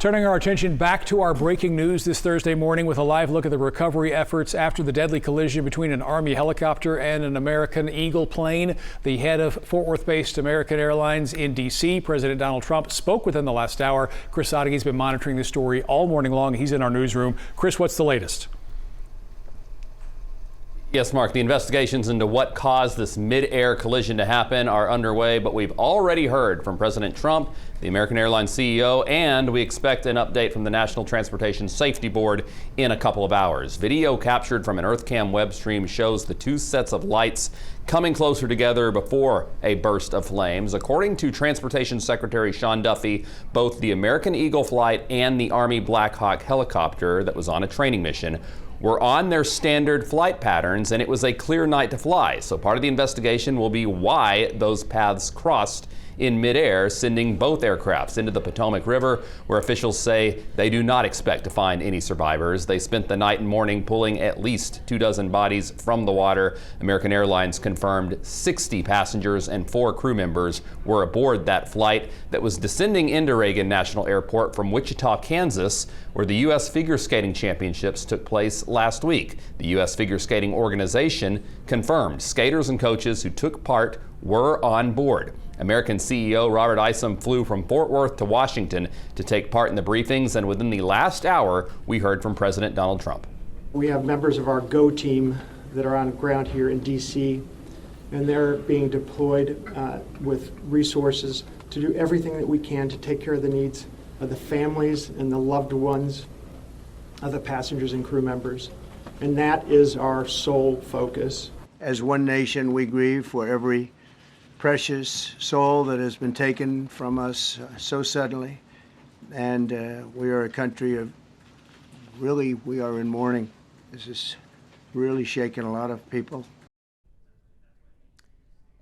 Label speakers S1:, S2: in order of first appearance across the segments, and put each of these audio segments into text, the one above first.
S1: Turning our attention back to our breaking news this Thursday morning with a live look at the recovery efforts after the deadly collision between an Army helicopter and an American Eagle plane. The head of Fort Worth-based American Airlines in D.C., President Donald Trump, spoke within the last hour. Chris Ottegy's been monitoring this story all morning long. He's in our newsroom. Chris, what's the latest?
S2: Yes, Mark, the investigations into what caused this mid-air collision to happen are underway, but we've already heard from President Trump, the American Airlines CEO, and we expect an update from the National Transportation Safety Board in a couple of hours. Video captured from an EarthCam web stream shows the two sets of lights coming closer together before a burst of flames. According to Transportation Secretary Sean Duffy, both the American Eagle flight and the Army Black Hawk helicopter that was on a training mission were on their standard flight patterns, and it was a clear night to fly. So part of the investigation will be why those paths crossed in midair, sending both aircrafts into the Potomac River, where officials say they do not expect to find any survivors. They spent the night and morning pulling at least 24 bodies from the water. American Airlines confirmed 60 passengers and 4 crew members were aboard that flight that was descending into Reagan National Airport from Wichita, Kansas, where the U.S. Figure Skating Championships took place last week. The U.S. Figure Skating Organization confirmed skaters and coaches who took part were on board. American CEO Robert Isom flew from Fort Worth to Washington to take part in the briefings, and within the last hour, we heard from President Donald Trump.
S3: We have members of our GO team that are on ground here in D.C., and they're being deployed with resources to do everything that we can to take care of the needs of the families and the loved ones of the passengers and crew members. And that is our sole focus.
S4: As one nation, we grieve for every precious soul that has been taken from us so suddenly. And we are a country of, really, we are in mourning. This is really shaking a lot of people.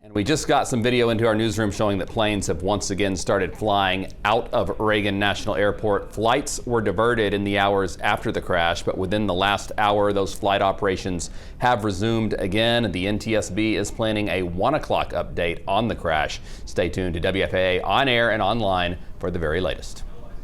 S2: And we just got some video into our newsroom showing that planes have once again started flying out of Reagan National Airport. Flights were diverted in the hours after the crash, but within the last hour, those flight operations have resumed again. The NTSB is planning a 1 o'clock update on the crash. Stay tuned to WFAA on air and online for the very latest.